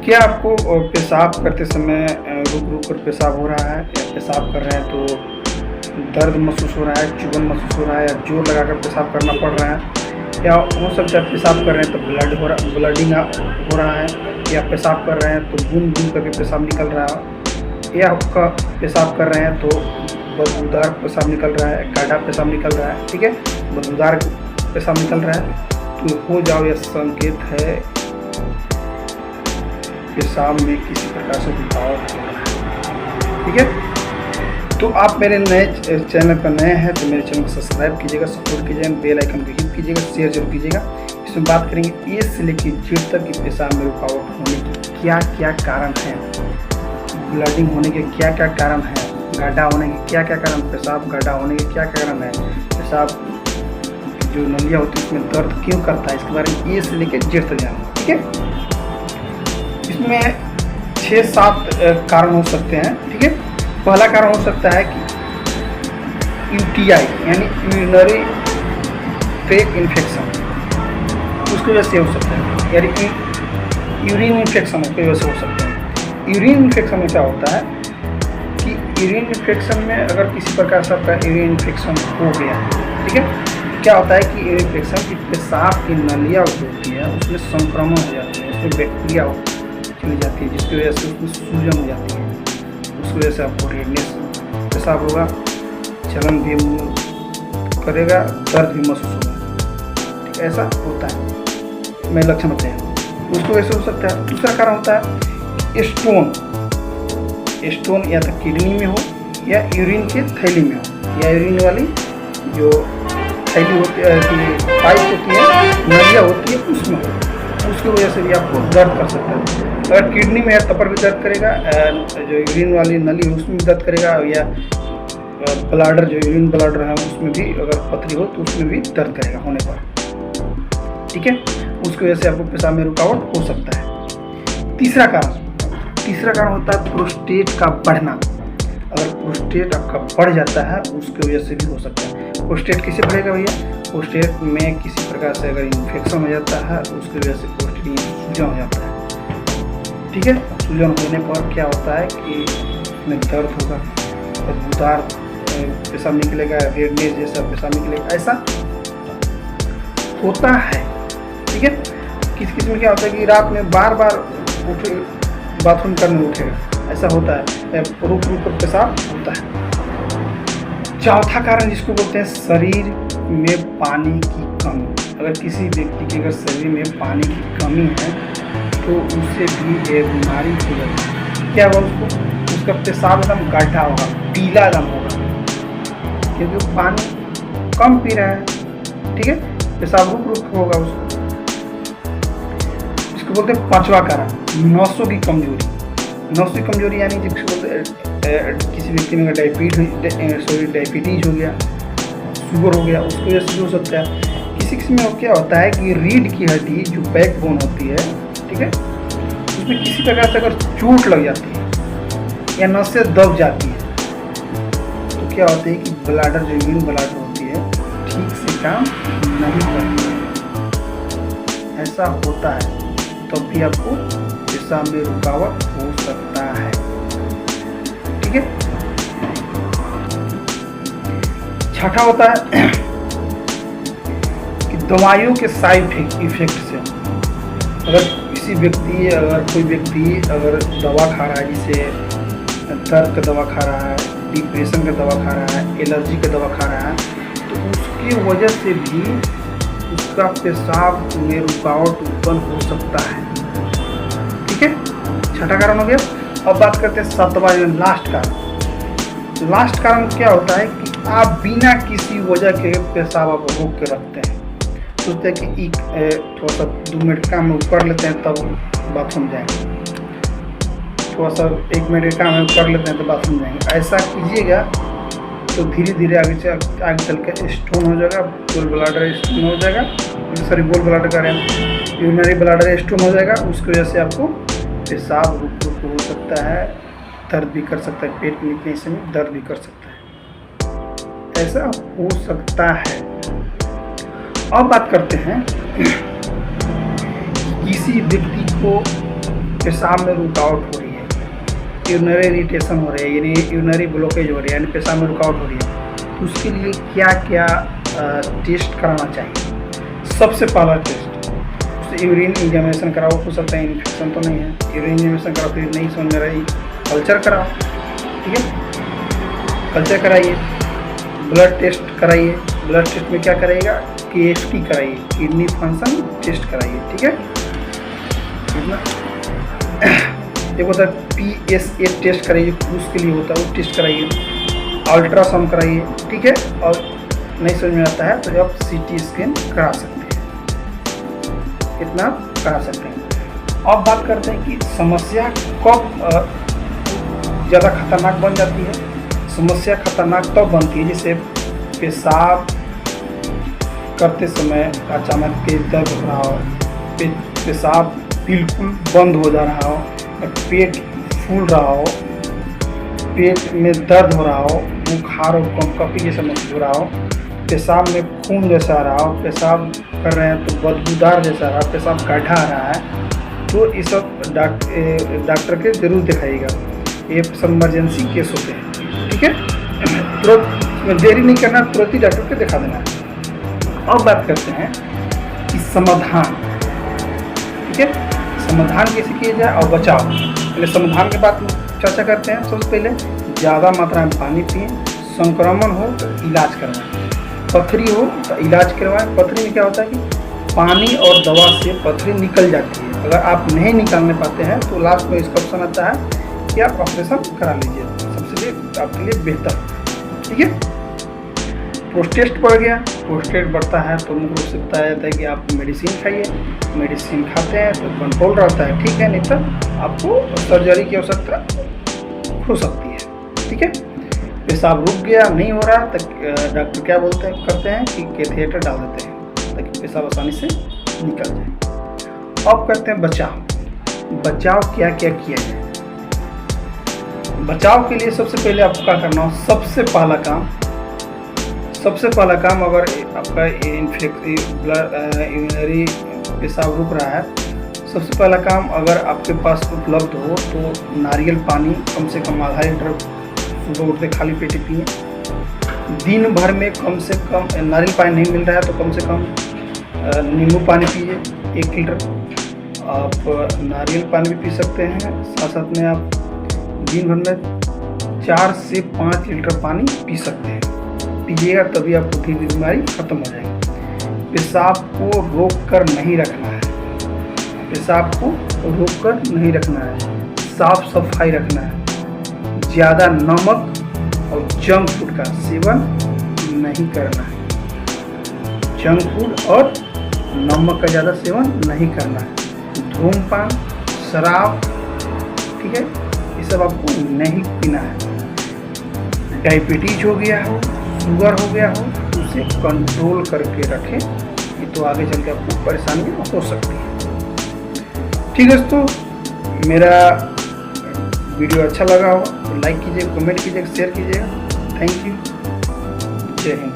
क्या आपको पेशाब करते समय रुक रुक कर पेशाब हो रहा है, या पेशाब कर रहे हैं तो दर्द महसूस हो रहा है, चुभन महसूस हो रहा है, या जोर लगाकर पेशाब करना पड़ रहा है, या हो सकता है पेशाब कर रहे हैं तो ब्लडिंग हो रहा है, या पेशाब कर रहे हैं तो बूंद बूंद करके पेशाब निकल रहा है, या आपका पेशाब कर रहे हैं तो बदबूदार पेशाब निकल रहा है, गाढ़ा पेशाब निकल रहा है, ठीक है, बदबूदार पेशाब निकल रहा है, तो हो जाओ यह संकेत है पेशाब में किसी प्रकार से रुकावट हो रहा है, ठीक है। तो आप मेरे नए चैनल पर नए हैं तो मेरे चैनल को सब्सक्राइब कीजिएगा, सपोर्ट कीजिएगा, बेल आइकन को हिट कीजिएगा, शेयर जरूर कीजिएगा। इसमें बात करेंगे ए से लेकर जेड तक कि पेशाब में रुकावट होने के क्या क्या कारण हैं, ब्लडिंग होने के क्या क्या कारण हैं, गड्ढा होने के क्या क्या कारण, पेशाब गड्ढा होने के क्या क्या कारण है, पेशाब जो नलियाँ होती है उसमें दर्द क्यों करता है, इसके बारे में ए से लेकर जेड तक जाना, ठीक है। इसमें 6-7 कारण हो सकते हैं, ठीक है। पहला कारण हो सकता है कि यूटीआई यानी यूरिनरी ट्रैक्ट इन्फेक्शन, उसकी वजह से हो सकता है, यानी कि यूरिन इन्फेक्शन उसकी वजह से हो सकता है। यूरिन इन्फेक्शन में क्या होता है कि यूरिन इन्फेक्शन में अगर किसी प्रकार से आपका यूरिन इन्फेक्शन हो गया, ठीक है, क्या होता है कि यूरिन इन्फेक्शन की पेशाब की नलियाँ जो होती है उसमें संक्रमण हो जाती है, उसमें बैक्टीरिया चली जाती है, जिसकी वजह से उसमें सूजन हो जाती है, उसकी वजह से आपको रेडनेस पेशाब होगा, जलन भी करेगा, दर्द भी महसूस होगा, ठीक है, ऐसा होता है। मैं लक्षण बताया उसको वैसे हो सकता है। दूसरा कारण होता है स्टोन या तो किडनी में हो या यूरिन के थैली में हो, या यूरिन वाली जो थैली होती है, पाइप होती है, नलियाँ होती है, उसमें हो, उसकी वजह से भी आपको दर्द कर सकता है। अगर किडनी में है तब पर भी दर्द करेगा, जो यूरिन वाली नली है उसमें भी दर्द करेगा, या ब्लाडर जो यूरिन ब्लाडर है उसमें भी अगर पथरी हो तो उसमें भी दर्द करेगा होने पर, ठीक है, उसकी वजह से आपको पेशाब में रुकावट हो सकता है। तीसरा कारण होता है प्रोस्टेट का बढ़ना। अगर प्रोस्टेट आपका बढ़ जाता है उसकी वजह से भी हो सकता है। प्रोस्टेट किसे बढ़ेगा भैया, प्रोस्टेट में किसी प्रकार से अगर इन्फेक्शन हो जाता है उसकी वजह से प्रोस्टेट में सूजन हो जाता है, ठीक है। सूजन होने पर क्या होता है कि उसमें दर्द होगा, बदबूदार पेशाब निकलेगा, रेडनेस जैसा पेशाब निकलेगा, ऐसा होता है, ठीक है। किसी में क्या होता है कि रात में बार बार उठे बाथरूम करने उठेगा, ऐसा होता है, रुक रुक कर पेशाब होता है। चौथा कारण जिसको बोलते हैं शरीर में पानी की कमी। अगर किसी व्यक्ति के अगर शरीर में पानी की कमी है तो उससे भी एक बीमारी हो जाती है। क्या होगा उसका पेशाब एकदम गाढ़ा होगा, पीला एकदम होगा, क्योंकि वो पानी कम पी रहा है, ठीक है, पेशाब रुक रुक होगा उसको। इसको बोलते हैं पांचवा कारण नसों की कमजोरी। नसों की कमजोरी यानी जिसको बोलते हैं किसी व्यक्ति में डायबिटीज हो गया, शुगर हो गया, उसकी वजह से भी हो सकता है। किसी में क्या होता है कि रीढ़ की हड्डी जो बैकबोन होती है, ठीक है, उसमें किसी प्रकार से अगर चोट लग जाती है या नसें दब जाती है तो क्या होता है कि ब्लाडर जो यूरिन ब्लाडर होती है ठीक से काम नहीं करती है, ऐसा होता है, तो भी आपको पेशाब में रुकावट हो सकता है, ठीक है। छठा होता है कि दवाइयों के साइड इफेक्ट से अगर कोई व्यक्ति अगर दवा खा रहा है, जैसे दर्द का दवा खा रहा है, डिप्रेशन का दवा खा रहा है, एलर्जी का दवा खा रहा है, तो उसकी वजह से भी उसका पेशाब में रुकावट उत्पन्न हो सकता है, ठीक है। छठा कारण हो गया। अब बात करते हैं सातवां लास्ट कारण क्या होता है कि आप बिना किसी वजह के पेशाब आप रोक के रखते हैं, सोचते हैं कि थोड़ा सा 2 मिनट काम कर लेते हैं तब बाथरूम जाएंगे, थोड़ा सा 1 मिनट काम कर लेते हैं तो बाथरूम जाएंगे, ऐसा कीजिएगा तो धीरे धीरे आगे चल के स्टोन हो जाएगा, गोल ब्लाडर स्टोन हो जाएगा, गोल ब्लाडर का यूरिनरी ब्लाडर स्टोन हो जाएगा, उसकी वजह से आपको पेशाब रुक रुक हो सकता है, दर्द भी कर सकता है, पेट निकलने से में दर्द भी कर सकता है, ऐसा हो सकता है। अब बात करते हैं किसी व्यक्ति को पेशाब में रुकावट हो रही है, यूरिनरी इरिटेशन हो रही है, यानी यूरिनरी ब्लॉकेज हो रही है, यानी पेशाब में रुकावट हो रही है, तो उसके लिए क्या क्या टेस्ट कराना चाहिए। सबसे पहला टेस्ट यूरिन एग्जामिनेशन कराओ, हो सकता है इन्फेक्शन तो नहीं है, यूरिन एग्जामिनेशन कराओ, फिर नहीं समझ में रही कल्चर कराओ, ठीक है, कल्चर कराइए, ब्लड टेस्ट कराइए, ब्लड टेस्ट में क्या कराइएगा, KFT कराइए, किडनी फंक्शन टेस्ट कराइए, ठीक है, एक होता है PSA टेस्ट कराइए, पुरुष के लिए होता है, वो टेस्ट कराइए, अल्ट्रासाउंड कराइए, ठीक है, और नहीं समझ में आता है तो आप CT स्कैन करा सकते हैं, इतना करा सकते हैं। अब बात करते हैं कि समस्या कब ज़्यादा खतरनाक बन जाती है। समस्या खतरनाक तब बनती है जैसे पेशाब करते समय अचानक पेट दर्द हो रहा हो, पेशाब बिल्कुल बंद हो जा रहा हो, पेट फूल रहा हो, पेट में दर्द हो रहा हो, बुखार और कंपकपी जैसा महसूस हो रहा हो, पेशाब में खून जैसा आ रहा हो, पेशाब कर रहे हैं तो बदबूदार जैसा आ रहा है, पेशाब गाढ़ा आ रहा है, तो ये सब डॉक्टर के जरूर दिखाइएगा। ये सब इमरजेंसी केस होते हैं, ठीक है, तुरंत देरी नहीं करना, तुरंत ही डॉक्टर को दिखा देना है। अब बात करते हैं कि समाधान, ठीक है, समाधान कैसे किया जाए और बचाव। पहले समाधान के बात में चर्चा करते हैं। सबसे पहले ज़्यादा मात्रा में पानी पिएं, संक्रमण हो तो इलाज करवाएं, पथरी हो तो इलाज करवाएं। पथरी में क्या होता है कि पानी और दवा से पथरी निकल जाती है, अगर आप नहीं निकालने पाते हैं तो लास्ट में इसका ऑप्शन आता है कि आप ऑपरेशन करा लीजिए, सबसे लिए आपके लिए बेहतर, ठीक है। प्रोस्टेट बढ़ गया, प्रोस्टेट बढ़ता है तो मुख्य रूप से बताया जाता है कि आप मेडिसिन खाइए, मेडिसिन खाते हैं तो कंट्रोल रहता है, ठीक है, नहीं तो आपको सर्जरी की आवश्यकता हो सकती है, ठीक है। पेशाब रुक गया, नहीं हो रहा तो डॉक्टर क्या करते हैं कि कैथेटर डाल देते हैं ताकि पेशाब आसानी से निकल जाए। अब करते हैं बचाव क्या क्या किया जाए। बचाव के लिए सबसे पहले आपको क्या करना हो, सबसे पहला काम अगर आपका यूरिनरी पेशाब रुक रहा है, सबसे पहला काम अगर आपके पास उपलब्ध हो तो नारियल पानी कम से कम आधा लीटर सुबह उठते खाली पेट पिए। दिन भर में कम से कम नारियल पानी नहीं मिल रहा है तो कम से कम नींबू पानी पीजिए 1 लीटर। आप नारियल पानी भी पी सकते हैं, साथ साथ में आप दिन भर में 4 से 5 लीटर पानी पी सकते हैं, पीजिएगा तभी आपको धीरे धीरे बीमारी खत्म हो जाएगी। पेशाब को रोक कर नहीं रखना है, पेशाब को रोक कर नहीं रखना है, साफ सफाई रखना है, ज़्यादा नमक और जंक फूड का सेवन नहीं करना है, जंक फूड और नमक का ज़्यादा सेवन नहीं करना है, धूम्रपान, शराब, ठीक है, ये सब आपको नहीं पीना है। डायबिटीज हो गया हो, शुगर हो गया हो, उसे कंट्रोल करके रखें, ये तो आगे चल के आपको परेशानियाँ हो सकती है। ठीक है दोस्तों, मेरा वीडियो अच्छा लगा हो तो लाइक कीजिए, कमेंट कीजिए, शेयर कीजिएगा। थैंक यू, जय हिंद।